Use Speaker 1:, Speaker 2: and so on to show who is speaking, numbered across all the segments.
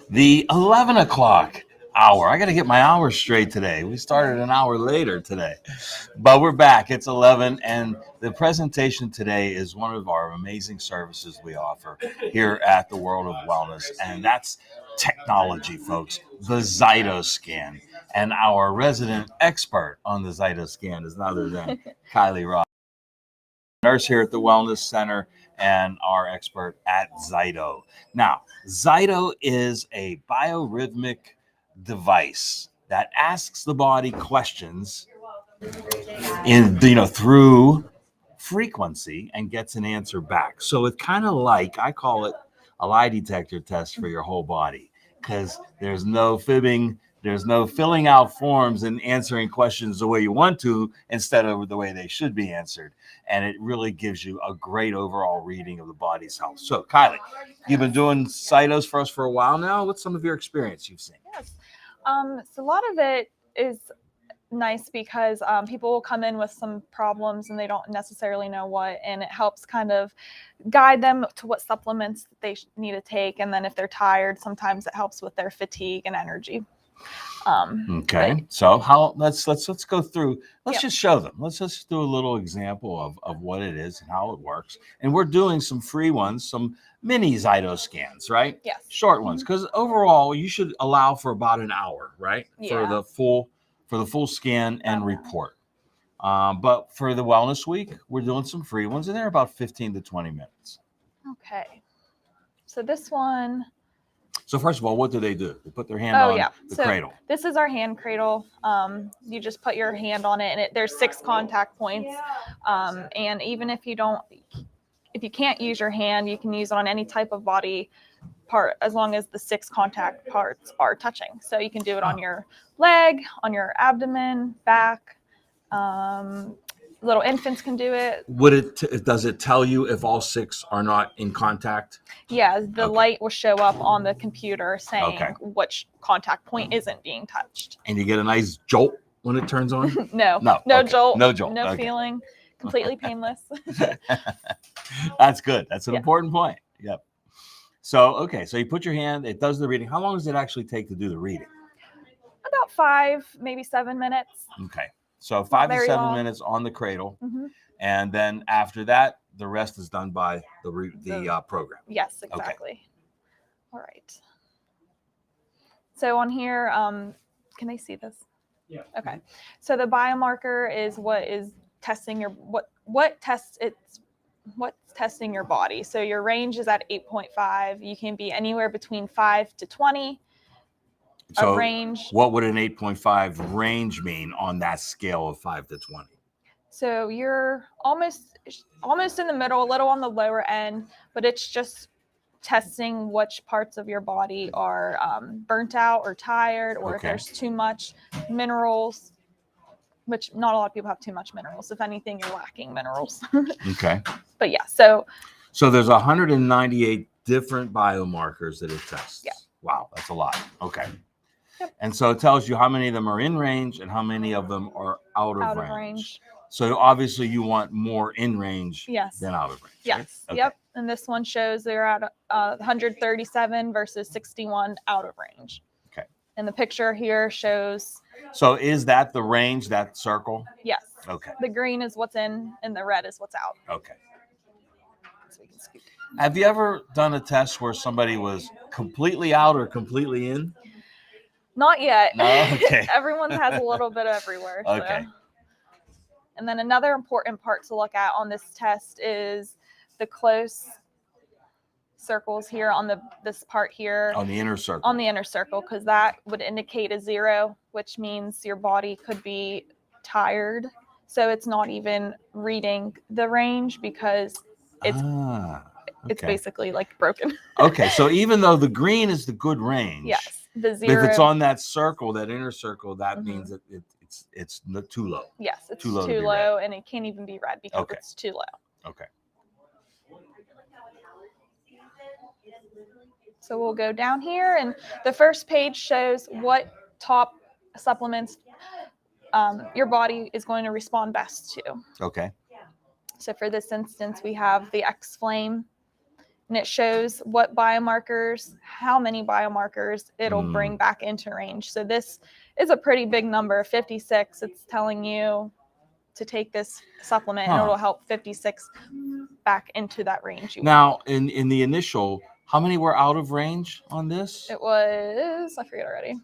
Speaker 1: the 11 o'clock hour. I got to get my hours straight today. We started an hour later today, but we're back. It's 11, and the presentation today is one of our amazing services we offer here at the World of Wellness, and that's technology, folks, the Zyto scan. And our resident expert on the Zyto scan is none other than Kylie Ross, nurse here at the Wellness Center and our expert at Zyto. Now, Zyto is a biorhythmic device that asks the body questions through frequency and gets an answer back. So it's kind of like, I call it a lie detector test for your whole body, because there's no fibbing, there's no filling out forms and answering questions the way you want to instead of the way they should be answered. And it really gives you a great overall reading of the body's health. So, Kylie, you've been doing cytos for us for a while now. What's some of your experience you've seen?
Speaker 2: Yes. So a lot of it is nice because people will come in with some problems and they don't necessarily know what, and it helps kind of guide them to what supplements that they need to take. And then if they're tired, sometimes it helps with their fatigue and energy.
Speaker 1: Okay, so let's go through. Let's just show them. Let's just do a little example of what it is and how it works. And we're doing some free ones, some mini Zyto scans, right?
Speaker 2: Yes.
Speaker 1: Short ones, because overall you should allow for about an hour, right?
Speaker 2: Yeah.
Speaker 1: For the full scan and report. But for the Wellness Week, we're doing some free ones, and they're about 15 to 20 minutes.
Speaker 2: Okay. So this one.
Speaker 1: So first of all, what do? They put their hand on the cradle.
Speaker 2: This is our hand cradle. You just put your hand on it, and there's 6 contact points. And even if you can't use your hand, you can use it on any type of body part as long as the 6 contact parts are touching. So you can do it on your leg, on your abdomen, back. Little infants can do it.
Speaker 1: Does it tell you if all 6 are not in contact?
Speaker 2: Yeah, the light will show up on the computer saying which contact point isn't being touched.
Speaker 1: And you get a nice jolt when it turns on?
Speaker 2: No jolt. No jolt. No feeling. Completely painless.
Speaker 1: That's good. That's an important point. Yep. So you put your hand, it does the reading. How long does it actually take to do the reading?
Speaker 2: About 5, maybe 7 minutes.
Speaker 1: Okay. So 5 to 7 minutes on the cradle.
Speaker 2: Mm-hmm.
Speaker 1: And then after that, the rest is done by the program.
Speaker 2: Yes, exactly. Okay. All right. So on here, can they see this?
Speaker 3: Yeah.
Speaker 2: Okay. So the biomarker is what is testing your what's testing your body. So your range is at 8.5. You can be anywhere between 5 to 20.
Speaker 1: So
Speaker 2: range.
Speaker 1: What would an 8.5 range mean on that scale of 5 to 20?
Speaker 2: So you're almost in the middle, a little on the lower end, but it's just testing which parts of your body are burnt out or tired, or if there's too much minerals, which not a lot of people have too much minerals. If anything, you're lacking minerals.
Speaker 1: Okay.
Speaker 2: But yeah, so
Speaker 1: there's 198 different biomarkers that it tests.
Speaker 2: Yeah.
Speaker 1: Wow, that's a lot. Okay.
Speaker 2: Yep.
Speaker 1: And so it tells you how many of them are in range and how many of them are out of range. So obviously you want more in range than out of range.
Speaker 2: Yes.
Speaker 1: Right? Okay.
Speaker 2: Yep. And this one shows they're at 137 versus 61 out of range.
Speaker 1: Okay.
Speaker 2: And the picture here shows.
Speaker 1: So is that the range, that circle?
Speaker 2: Yes.
Speaker 1: Okay.
Speaker 2: The green is what's in and the red is what's out.
Speaker 1: Okay.
Speaker 2: So we can scoop.
Speaker 1: Have you ever done a test where somebody was completely out or completely in?
Speaker 2: Not yet.
Speaker 1: No? Okay.
Speaker 2: Everyone has a little bit everywhere.
Speaker 1: Okay.
Speaker 2: So. And then another important part to look at on this test is the close circles here on this part here.
Speaker 1: On the inner circle.
Speaker 2: On the inner circle, because that would indicate a 0, which means your body could be tired. So it's not even reading the range because it's basically like broken.
Speaker 1: Okay, so even though the green is the good range,
Speaker 2: yes, the 0.
Speaker 1: If it's on that circle, that inner circle, that means that it's too low.
Speaker 2: Yes, it's too low, and it can't even be read because it's too low.
Speaker 1: Okay.
Speaker 2: So we'll go down here, and the first page shows what top supplements your body is going to respond best to.
Speaker 1: Okay.
Speaker 2: So for this instance, we have the X-Flame. and it shows what biomarkers, how many biomarkers it'll
Speaker 1: Mm.
Speaker 2: bring back into range. So this is a pretty big number, 56. It's telling you to take this supplement and
Speaker 1: Huh.
Speaker 2: it'll help 56 back into that range you want.
Speaker 1: Now, in the initial, how many were out of range on this?
Speaker 2: It was, I forget already,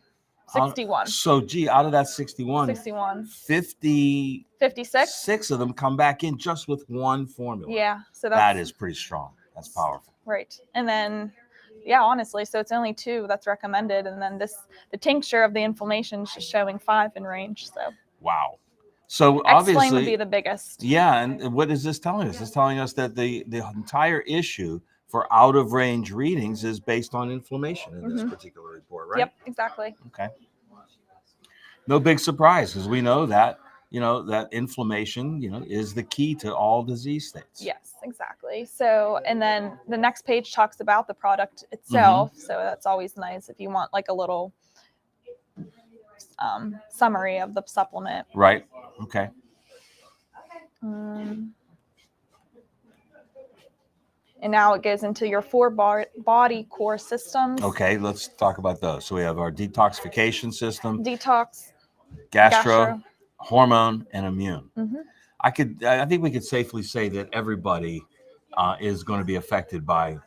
Speaker 2: 61.
Speaker 1: So, gee, out of that 61,
Speaker 2: 56?
Speaker 1: 6 of them come back in just with one formula.
Speaker 2: Yeah. So
Speaker 1: that is pretty strong. That's powerful.
Speaker 2: Right. And then, yeah, honestly, so it's only 2 that's recommended. And then the tincture of the inflammation is just showing 5 in range. So,
Speaker 1: wow. So
Speaker 2: X-Flame
Speaker 1: obviously
Speaker 2: would be the biggest.
Speaker 1: Yeah. And what is this telling us? It's telling us that the entire issue for out of range readings is based on inflammation in this particular report, right?
Speaker 2: Yep, exactly.
Speaker 1: Okay. No big surprise, because we know that, that inflammation, is the key to all disease states.
Speaker 2: Yes, exactly. So, and then the next page talks about the product itself. So that's always nice if you want like a little summary of the supplement.
Speaker 1: Right. Okay.
Speaker 2: And now it goes into your 4 body core systems.
Speaker 1: Okay, let's talk about those. So we have our detoxification system,
Speaker 2: detox,
Speaker 1: gastro, hormone, and immune.
Speaker 2: Mm-hmm.
Speaker 1: I think we could safely say that everybody is going to be affected by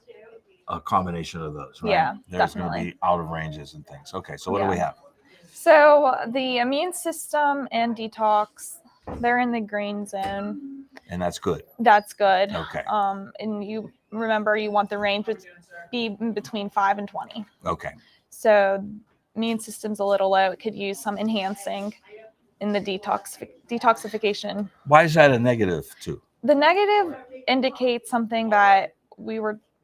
Speaker 1: a combination of those, right?
Speaker 2: Yeah,
Speaker 1: There's
Speaker 2: definitely.
Speaker 1: going to be out of ranges and things. Okay, so what do we have?
Speaker 2: So the immune system and detox, they're in the green zone.
Speaker 1: And that's good.
Speaker 2: That's good.
Speaker 1: Okay.
Speaker 2: And you remember you want the range to be between 5 and 20.
Speaker 1: Okay.
Speaker 2: So immune system's a little low. It could use some enhancing in the detoxification.
Speaker 1: Why is that a negative too?
Speaker 2: The negative indicates something that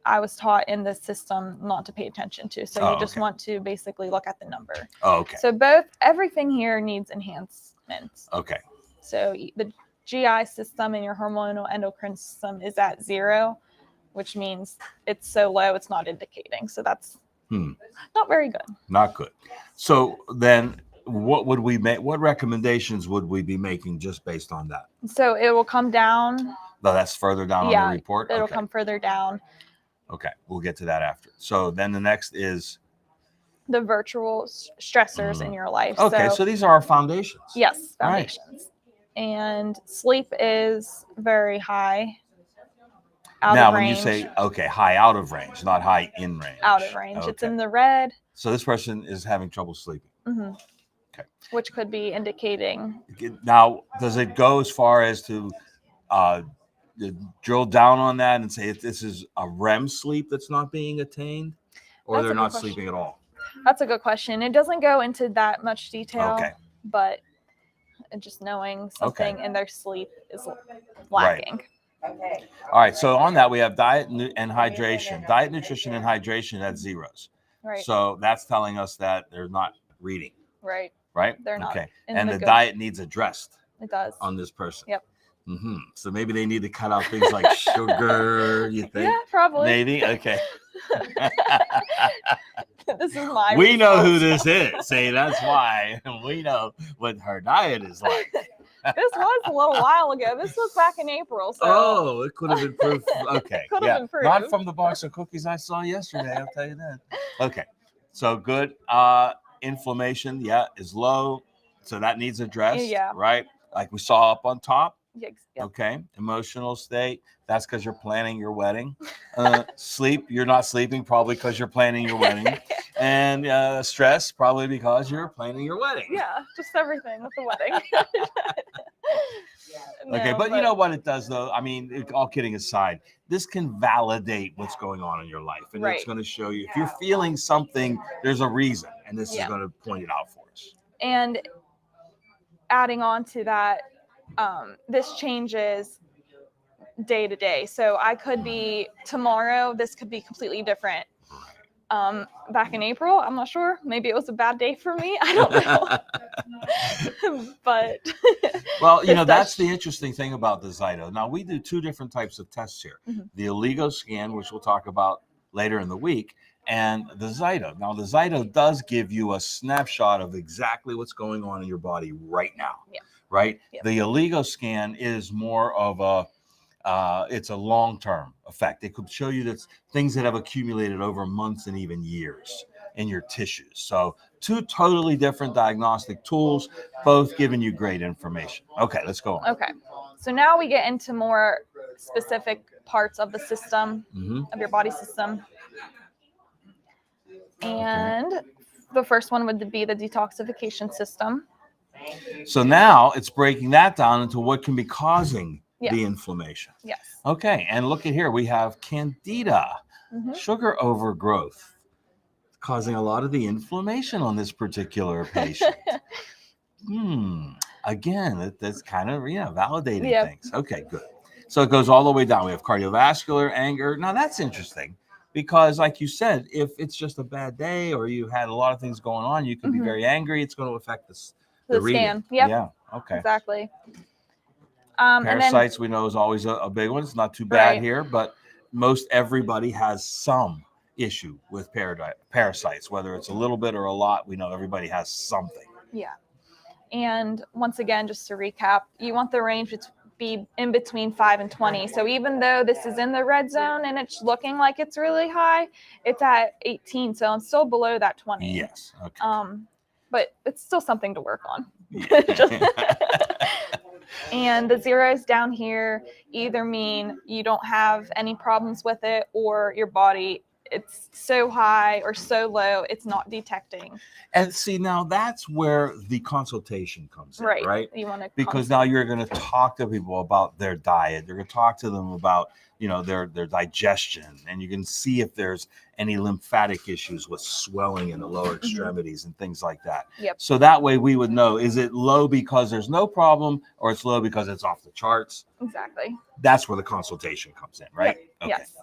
Speaker 2: I was taught in the system not to pay attention to. So you just want to basically look at the number.
Speaker 1: Oh, okay.
Speaker 2: So everything here needs enhancements.
Speaker 1: Okay.
Speaker 2: So the GI system and your hormonal endocrine system is at 0, which means it's so low it's not indicating. So that's not very good.
Speaker 1: Not good. So then what would we make? What recommendations would we be making just based on that?
Speaker 2: So it will come down.
Speaker 1: No, that's further down on the report?
Speaker 2: It'll come further down.
Speaker 1: Okay, we'll get to that after. So then the next is
Speaker 2: the virtual stressors in your life.
Speaker 1: Okay, so these are our foundations.
Speaker 2: Yes, foundations. Right. And sleep is very high.
Speaker 1: Now, when you say, high out of range, not high in range.
Speaker 2: Out of range.
Speaker 1: Okay.
Speaker 2: It's in the red.
Speaker 1: So this person is having trouble sleeping.
Speaker 2: Mm-hmm.
Speaker 1: Okay.
Speaker 2: Which could be indicating.
Speaker 1: Now, does it go as far as to drill down on that and say if this is a REM sleep that's not being attained, or they're not sleeping at all?
Speaker 2: That's a good question. It doesn't go into that much detail, but just knowing something in their sleep is lacking.
Speaker 1: Right. Okay. All right. So on that, we have diet and hydration. Diet, nutrition, and hydration at zeros.
Speaker 2: Right.
Speaker 1: So that's telling us that they're not reading.
Speaker 2: Right.
Speaker 1: Right?
Speaker 2: They're not.
Speaker 1: Okay. And the diet needs addressed.
Speaker 2: It does.
Speaker 1: On this person.
Speaker 2: Yep.
Speaker 1: Mm-hmm. So maybe they need to cut out things like sugar, you think?
Speaker 2: Yeah, probably.
Speaker 1: Maybe? Okay.
Speaker 2: This is my
Speaker 1: We know who this is. See, that's why we know what her diet is like.
Speaker 2: This was a little while ago. This was back in April. So.
Speaker 1: Oh, it could have improved. Okay.
Speaker 2: Could have improved.
Speaker 1: Not from the box of cookies I saw yesterday, I'll tell you that. Okay. So good. Inflammation, is low. So that needs addressed.
Speaker 2: Yeah.
Speaker 1: Right? Like we saw up on top.
Speaker 2: Yep.
Speaker 1: Okay. Emotional state. That's because you're planning your wedding. Sleep. You're not sleeping probably because you're planning your wedding. And stress probably because you're planning your wedding.
Speaker 2: Yeah. Just everything with the wedding.
Speaker 1: Okay. But you know what it does though? I mean, all kidding aside, this can validate what's going on in your life. And it's going to show you if you're feeling something, there's a reason. And this is going to point it out for us.
Speaker 2: And adding on to that, this changes day to day. So I could be tomorrow, this could be completely different. Back in April, I'm not sure. Maybe it was a bad day for me. I don't know. But
Speaker 1: well, that's the interesting thing about the Zyto. Now we do 2 different types of tests here. Mm-hmm. The Oligo scan, which we'll talk about later in the week, and the Zyto. Now the Zyto does give you a snapshot of exactly what's going on in your body right now.
Speaker 2: Yeah.
Speaker 1: Right?
Speaker 2: Yep.
Speaker 1: The Oligo scan is more of it's a long-term effect. It could show you that things that have accumulated over months and even years in your tissues. So two totally different diagnostic tools, both giving you great information. Okay, let's go on.
Speaker 2: Okay. So now we get into more specific parts of the system, of your body system. And the first one would be the detoxification system.
Speaker 1: So now it's breaking that down into what can be causing
Speaker 2: Yes.
Speaker 1: the inflammation.
Speaker 2: Yes.
Speaker 1: Okay, and look at here. We have candida, sugar overgrowth, causing a lot of the inflammation on this particular patient. Again, that's kind of validating things. Okay, good. So it goes all the way down. We have cardiovascular, anger. Now that's interesting because, like you said, if it's just a bad day or you had a lot of things going on, you can be very angry. It's going to affect the
Speaker 2: scan.
Speaker 1: Yep. Yeah. Okay.
Speaker 2: Exactly.
Speaker 1: Parasites, we know, is always a big one. It's not too bad here, but most everybody has some issue with parasites, whether it's a little bit or a lot. We know everybody has something.
Speaker 2: Yeah. And once again, just to recap, you want the range to be in between 5 and 20. So even though this is in the red zone and it's looking like it's really high, it's at 18. So I'm still below that 20.
Speaker 1: Yes. Okay.
Speaker 2: But it's still something to work on.
Speaker 1: Yeah.
Speaker 2: And the zeros down here either mean you don't have any problems with it or your body, it's so high or so low, it's not detecting.
Speaker 1: And see, now that's where the consultation comes in, right?
Speaker 2: You want to
Speaker 1: because now you're going to talk to people about their diet. You're going to talk to them about, their digestion, and you can see if there's any lymphatic issues with swelling in the lower extremities and things like that.
Speaker 2: Yep.
Speaker 1: So that way we would know, is it low because there's no problem or it's low because it's off the charts?
Speaker 2: Exactly.
Speaker 1: That's where the consultation comes in, right?
Speaker 2: Yep. Okay. Yes.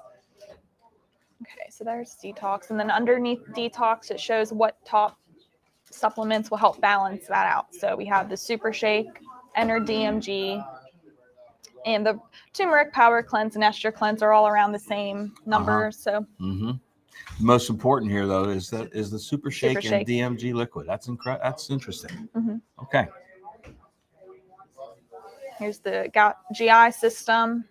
Speaker 2: Okay, so there's detox. And then underneath detox, it shows what top supplements will help balance that out. So we have the Super Shake, Enter DMG, and the Turmeric Power Cleanse and Ester Cleanse are all around the same number. So
Speaker 1: most important here, though, is the Super Shake and DMG liquid. That's incredible. That's interesting. Okay.
Speaker 2: Here's the GI system.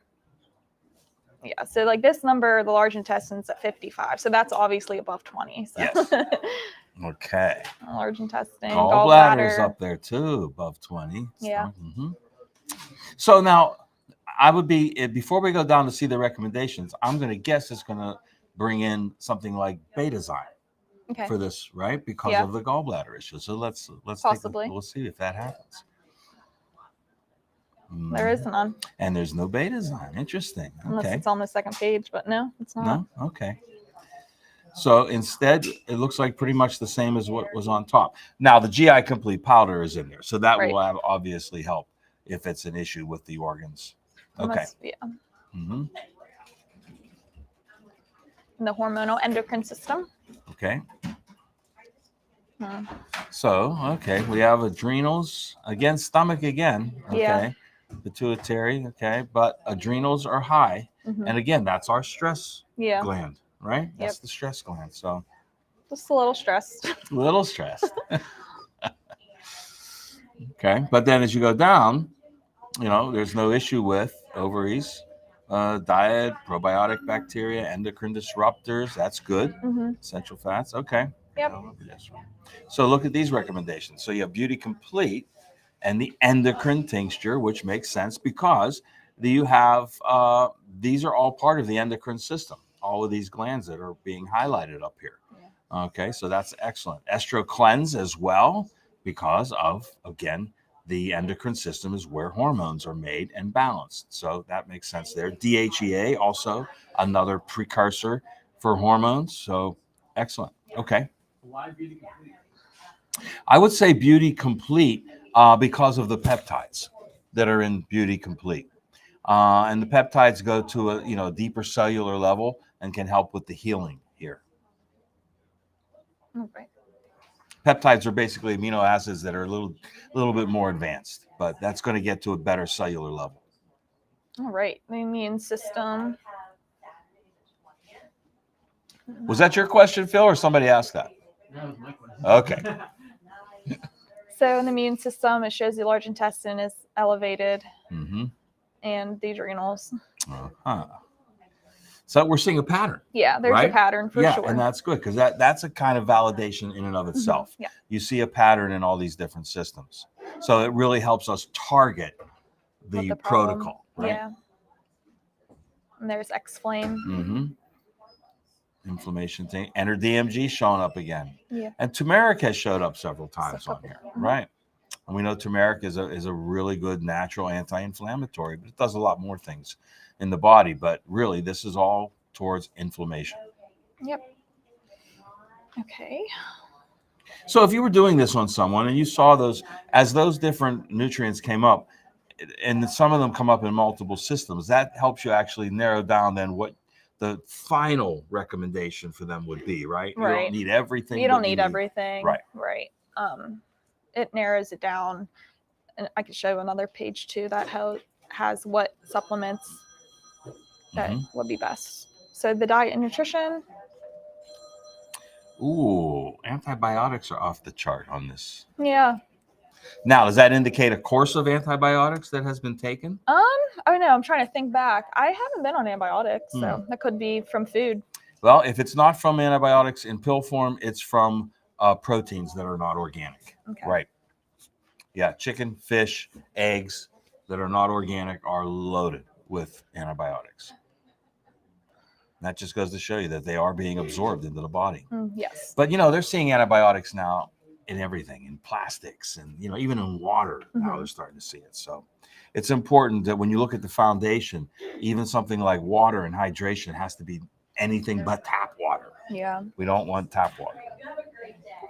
Speaker 2: Yeah, so like this number, the large intestine's at 55. So that's obviously above 20. So.
Speaker 1: Yes. Okay.
Speaker 2: Large intestine,
Speaker 1: gallbladder's up there too, above 20.
Speaker 2: Yeah.
Speaker 1: So now, I would be, before we go down to see the recommendations, I'm going to guess it's going to bring in something like Betazyme for this, right? Because of the gallbladder issue. So let's
Speaker 2: possibly
Speaker 1: we'll see if that happens.
Speaker 2: There is none.
Speaker 1: And there's no Betazyme. Interesting.
Speaker 2: Unless it's on the second page, but no, it's not.
Speaker 1: No? Okay. So instead, it looks like pretty much the same as what was on top. Now, the GI Complete powder is in there. So that will obviously help if it's an issue with the organs. Okay.
Speaker 2: And the hormonal endocrine system.
Speaker 1: Okay. So, we have adrenals, again, stomach again. Okay. Pituitary, but adrenals are high. And again, that's our stress gland, right? That's the stress gland. So
Speaker 2: just a little stressed.
Speaker 1: A little stressed. Okay. But then as you go down, there's no issue with ovaries, diet, probiotic bacteria, endocrine disruptors. That's good. Essential fats. Okay.
Speaker 2: Yep.
Speaker 1: So look at these recommendations. So you have Beauty Complete and the endocrine tincture, which makes sense because you have these are all part of the endocrine system. All of these glands that are being highlighted up here. Okay, so that's excellent. Estro Cleanse as well, because of, again, the endocrine system is where hormones are made and balanced. So that makes sense there. DHEA, also another precursor for hormones. So excellent. Okay.
Speaker 3: Why Beauty Complete?
Speaker 1: I would say Beauty Complete because of the peptides that are in Beauty Complete. And the peptides go to a deeper cellular level and can help with the healing here.
Speaker 2: Okay.
Speaker 1: Peptides are basically amino acids that are a little bit more advanced, but that's going to get to a better cellular level.
Speaker 2: All right. The immune system.
Speaker 1: Was that your question, Phil, or somebody asked that?
Speaker 3: That was my question.
Speaker 1: Okay.
Speaker 2: So in the immune system, it shows the large intestine is elevated. and the adrenals.
Speaker 1: Uh-huh. So we're seeing a pattern.
Speaker 2: Yeah, there's
Speaker 1: right?
Speaker 2: a pattern for
Speaker 1: Yeah,
Speaker 2: sure.
Speaker 1: and that's good because that's a kind of validation in and of itself.
Speaker 2: Yeah.
Speaker 1: You see a pattern in all these different systems. So it really helps us target
Speaker 2: What
Speaker 1: the
Speaker 2: problem.
Speaker 1: protocol, right?
Speaker 2: Yeah. And there's X-Flame.
Speaker 1: Mm-hmm. Inflammation thing. Enter DMG showing up again.
Speaker 2: Yeah.
Speaker 1: And turmeric has showed up several times on here,
Speaker 2: Mhm.
Speaker 1: right? And we know turmeric is a really good natural anti-inflammatory, but it does a lot more things in the body. But really, this is all towards inflammation.
Speaker 2: Yep. Okay.
Speaker 1: So if you were doing this on someone and you saw those, as those different nutrients came up, and some of them come up in multiple systems, that helps you actually narrow down then what the final recommendation for them would be, right? You
Speaker 2: Right.
Speaker 1: don't need everything.
Speaker 2: You don't
Speaker 1: but
Speaker 2: need everything.
Speaker 1: Right.
Speaker 2: Right. It narrows it down. And I could show another page too that has what supplements that would be best. So the diet and nutrition.
Speaker 1: Ooh, antibiotics are off the chart on this.
Speaker 2: Yeah.
Speaker 1: Now, does that indicate a course of antibiotics that has been taken?
Speaker 2: Oh no, I'm trying to think back. I haven't been on antibiotics, so that could be from food.
Speaker 1: Well, if it's not from antibiotics in pill form, it's from proteins that are not organic.
Speaker 2: Okay.
Speaker 1: Right. Yeah, chicken, fish, eggs that are not organic are loaded with antibiotics. That just goes to show you that they are being absorbed into the body.
Speaker 2: Yes.
Speaker 1: But, they're seeing antibiotics now in everything, in plastics and, even in water. Now they're starting to see it. So it's important that when you look at the foundation, even something like water and hydration has to be anything but tap water.
Speaker 2: Yeah.
Speaker 1: We don't want tap water.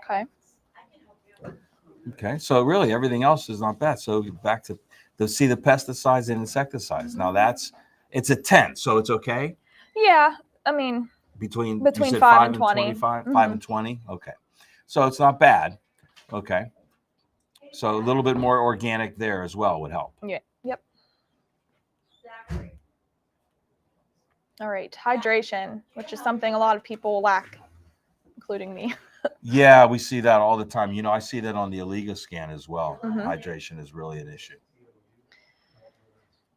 Speaker 2: Okay.
Speaker 1: Okay, so really everything else is not bad. So back to see the pesticides and insecticides. Now it's a 10, so it's okay?
Speaker 2: Yeah, I mean
Speaker 1: Between
Speaker 2: you said 5 and 20.
Speaker 1: 25, 5 and 20? Okay. So it's not bad. Okay. So a little bit more organic there as well would help.
Speaker 2: Yeah. Yep. All right, hydration, which is something a lot of people lack, including me.
Speaker 1: Yeah, we see that all the time. I see that on the Aliga scan as well. Hydration is really an issue.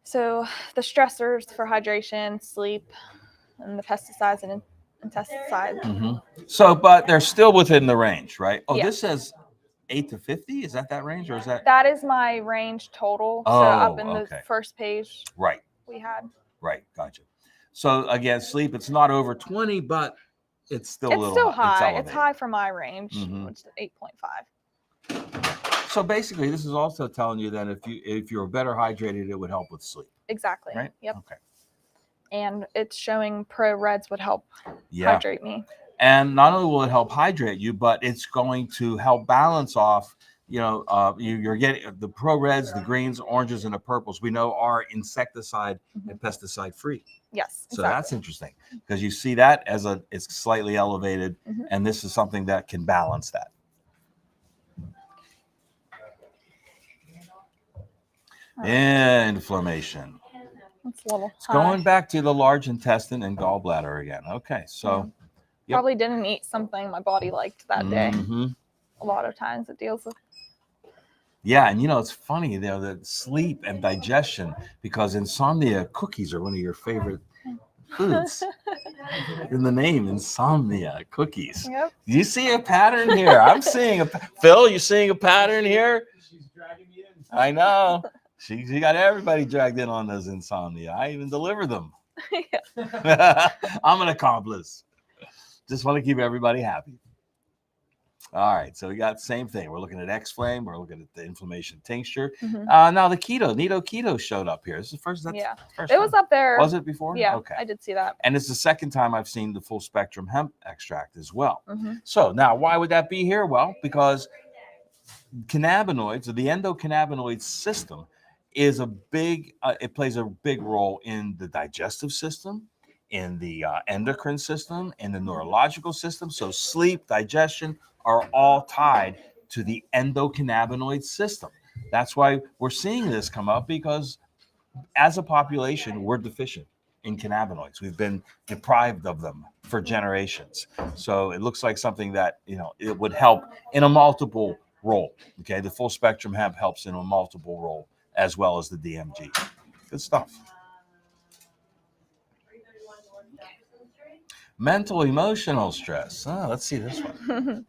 Speaker 2: So the stressors for hydration, sleep, and the pesticides and insecticides.
Speaker 1: So, but they're still within the range, right? Oh,
Speaker 2: Yeah.
Speaker 1: This says 8 to 50. Is that range, or is that?
Speaker 2: That is my range total. So up in the first page.
Speaker 1: Right.
Speaker 2: We had.
Speaker 1: Right. Gotcha. So again, sleep. It's not over 20, but it's still a little.
Speaker 2: It's still high.
Speaker 1: It's
Speaker 2: high for my range, which is 8.5.
Speaker 1: So basically, this is also telling you that if you're better hydrated, it would help with sleep.
Speaker 2: Exactly.
Speaker 1: Right.
Speaker 2: Yep.
Speaker 1: Okay.
Speaker 2: And it's showing pro reds would help hydrate me.
Speaker 1: And not only will it help hydrate you, but it's going to help balance off. You're getting the pro reds, the greens, oranges, and the purples. We know are insecticide and pesticide free.
Speaker 2: Yes.
Speaker 1: So that's interesting because you see that it's slightly elevated, and this is something that can balance that. Inflammation.
Speaker 2: It's a little high.
Speaker 1: Going back to the large intestine and gallbladder again. Okay, so
Speaker 2: probably didn't eat something my body liked that day. A lot of times it deals with.
Speaker 1: Yeah, and it's funny that sleep and digestion, because insomnia cookies are one of your favorite foods. In the name, insomnia cookies.
Speaker 2: Yep.
Speaker 1: Do you see a pattern here? I'm seeing Phil, you seeing a pattern here?
Speaker 3: She's dragging me in.
Speaker 1: I know. She got everybody dragged in on those insomnia. I even deliver them. I'm an accomplice. Just want to keep everybody happy. All right, so we got the same thing. We're looking at X-Flame. We're looking at the inflammation tincture. Now the keto showed up here. This is the first.
Speaker 2: It was up there.
Speaker 1: Was it before?
Speaker 2: Yeah.
Speaker 1: Okay.
Speaker 2: I did see that.
Speaker 1: And it's the second time I've seen the full spectrum hemp extract as well. So now, why would that be here? Well, because cannabinoids, or the endocannabinoid system, is it plays a big role in the digestive system, in the endocrine system, in the neurological system. So sleep, digestion are all tied to the endocannabinoid system. That's why we're seeing this come up, because as a population, we're deficient in cannabinoids. We've been deprived of them for generations. So it looks like something that, it would help in a multiple role. Okay, the full spectrum hemp helps in a multiple role, as well as the DMG. Good stuff. Mental, emotional stress. Oh, let's see this one.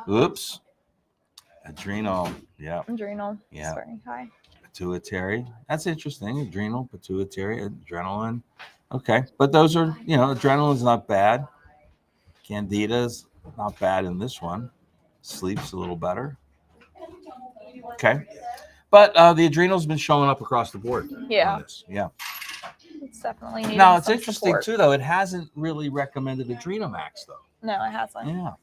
Speaker 1: Oops. Adrenal. Yeah.
Speaker 2: Adrenal.
Speaker 1: Yeah.
Speaker 2: It's very high.
Speaker 1: Pituitary. That's interesting. Adrenal, pituitary, adrenaline. Okay. But those are, adrenaline's not bad. Candida's not bad in this one. Sleep's a little better. Okay. But the adrenal's been showing up across the board on this. Yeah.
Speaker 2: It's definitely needing
Speaker 1: Now, it's
Speaker 2: some
Speaker 1: interesting,
Speaker 2: support.
Speaker 1: too, though. It hasn't really recommended Adrenamax, though.
Speaker 2: No, it hasn't.
Speaker 1: Yeah.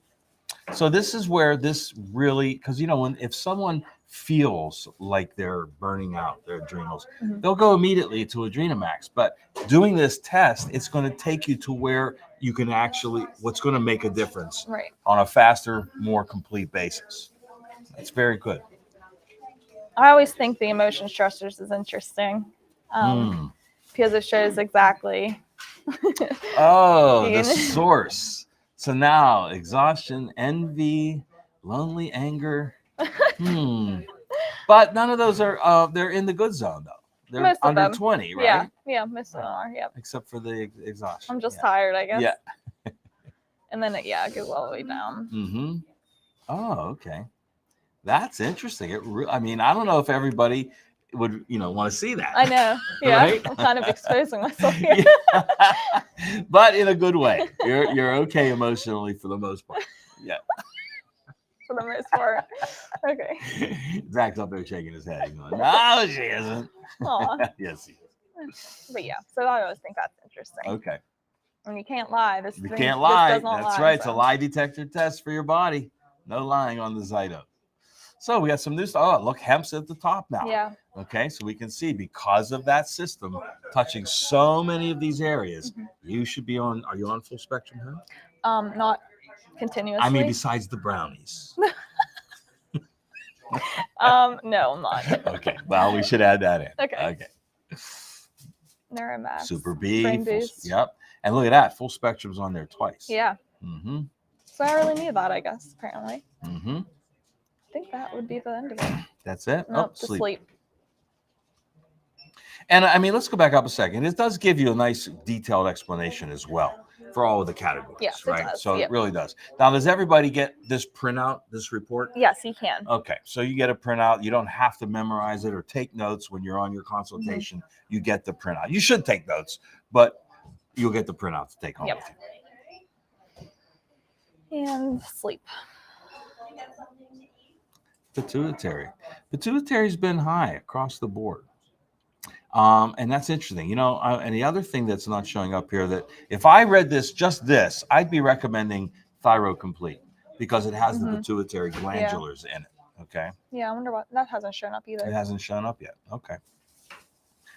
Speaker 1: So this is where this really, because, if someone feels like they're burning out their adrenals, they'll go immediately to Adrenamax. But doing this test, it's going to take you to where you can actually, what's going to make a difference on a faster, more complete basis. That's very good.
Speaker 2: I always think the emotion stressors is interesting because it shows exactly.
Speaker 1: The source. So now, exhaustion, envy, lonely, anger. But none of those are, they're in the good zone, though. They're
Speaker 2: Most of
Speaker 1: under
Speaker 2: them.
Speaker 1: 20, right?
Speaker 2: Yeah, most of them are, yep.
Speaker 1: Except for the exhaustion.
Speaker 2: I'm just tired, I guess.
Speaker 1: Yeah.
Speaker 2: And then it goes all the way down.
Speaker 1: Mm-hmm. Oh, okay. That's interesting. I don't know if everybody would, want to see that.
Speaker 2: I know. Yeah.
Speaker 1: Right?
Speaker 2: I'm kind of exposing myself here.
Speaker 1: But in a good way. You're okay emotionally for the most part. Yeah.
Speaker 2: For the most part. Okay.
Speaker 1: Zach's up there shaking his head. He's going, no, she isn't. Yes, he is.
Speaker 2: But yeah, so I always think that's interesting.
Speaker 1: Okay.
Speaker 2: And you can't lie.
Speaker 1: You can't lie.
Speaker 2: This does not
Speaker 1: That's
Speaker 2: lie,
Speaker 1: right. It's
Speaker 2: so.
Speaker 1: a lie detector test for your body. No lying on the Zyto. So we got some new stuff. Oh, look, hemp's at the top now.
Speaker 2: Yeah.
Speaker 1: Okay, so we can see because of that system touching so many of these areas, you should be on. Are you on full spectrum hemp?
Speaker 2: Not continuously.
Speaker 1: I mean, besides the brownies.
Speaker 2: No, I'm not.
Speaker 1: Okay, well, we should add that in.
Speaker 2: Okay. Neuromax.
Speaker 1: Super B.
Speaker 2: Brain boost.
Speaker 1: Yep. And look at that, full spectrum's on there twice.
Speaker 2: Yeah.
Speaker 1: Mm-hmm.
Speaker 2: So I really need that, I guess. Apparently.
Speaker 1: Mm-hmm.
Speaker 2: I think that would be the end of it.
Speaker 1: That's it.
Speaker 2: Nope, to sleep.
Speaker 1: And let's go back up a second. It does give you a nice detailed explanation as well for all of the categories,
Speaker 2: yes,
Speaker 1: right?
Speaker 2: It does.
Speaker 1: So it really does. Now, does everybody get this printout, this report?
Speaker 2: Yes, you can.
Speaker 1: Okay, so you get a printout. You don't have to memorize it or take notes when you're on your consultation. You get the printout. You should take notes, but you'll get the printout to take home with you.
Speaker 2: And sleep.
Speaker 1: Pituitary's been high across the board. And that's interesting. And the other thing that's not showing up here, that if I read just this, I'd be recommending Thyro Complete because it has the pituitary glandulars in it. Okay.
Speaker 2: Yeah, I wonder what that hasn't shown up either.
Speaker 1: It hasn't shown up yet. Okay.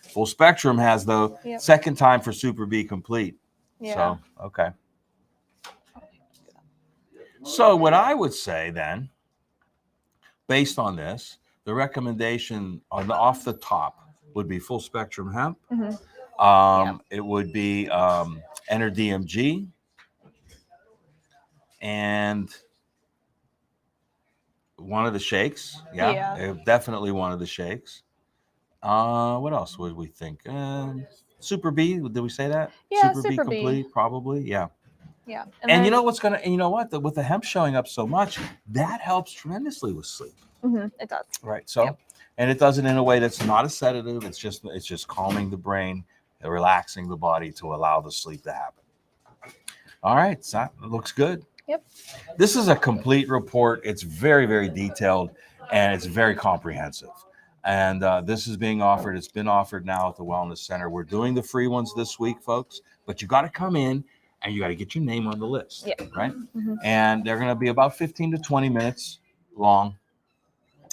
Speaker 1: Full Spectrum has, though, second time for Super B Complete.
Speaker 2: Yeah.
Speaker 1: So, okay. So what I would say then, based on this, the recommendation off the top would be Full Spectrum Hemp. It would be Enter DMG and one of the shakes. Definitely one of the shakes. What else would we think? Super B, did we say that?
Speaker 2: Yeah,
Speaker 1: Super B Complete, probably. Yeah.
Speaker 2: Yeah.
Speaker 1: And you know what's gonna, and you know what? With the hemp showing up so much, that helps tremendously with sleep.
Speaker 2: It does.
Speaker 1: Right. So, and it does it in a way that's not a sedative. It's just calming the brain, relaxing the body to allow the sleep to happen. All right. So it looks good.
Speaker 2: Yep.
Speaker 1: This is a complete report. It's very, very detailed and it's very comprehensive. And this is being offered. It's been offered now at the Wellness Center. We're doing the free ones this week, folks, but you got to come in and you got to get your name on the list. Right. And they're going to be about 15 to 20 minutes long.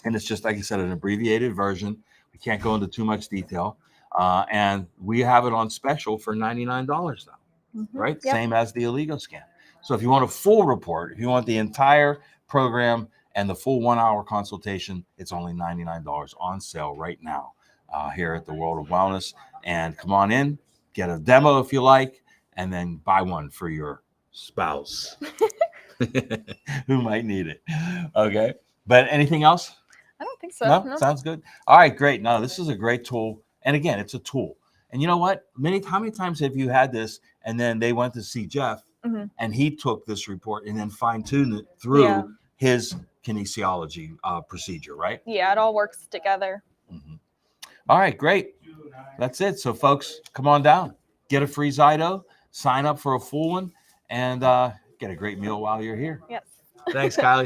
Speaker 1: And it's just, like I said, an abbreviated version. We can't go into too much detail. And we have it on special for $99 now, right? Same as the Oligo Scan. So if you want a full report, if you want the entire program and the full 1 hour consultation, it's only $99 on sale right now here at the World of Wellness. And come on in, get a demo if you like, and then buy one for your spouse who might need it. Okay. But anything else?
Speaker 2: I don't think so.
Speaker 1: No? Sounds good. All right, great. No, this is a great tool. And again, it's a tool. And you know what? How many times have you had this and then they went to see Jeff
Speaker 2: Mhm.
Speaker 1: and he took this report and then fine-tuned it through
Speaker 2: Yeah.
Speaker 1: his kinesiology procedure, right?
Speaker 2: Yeah, it all works together.
Speaker 1: Mhm. All right, great. That's it. So, folks, come on down, get a free Zyto, sign up for a full one, and get a great meal while you're here.
Speaker 2: Yes.
Speaker 1: Thanks, Kylie.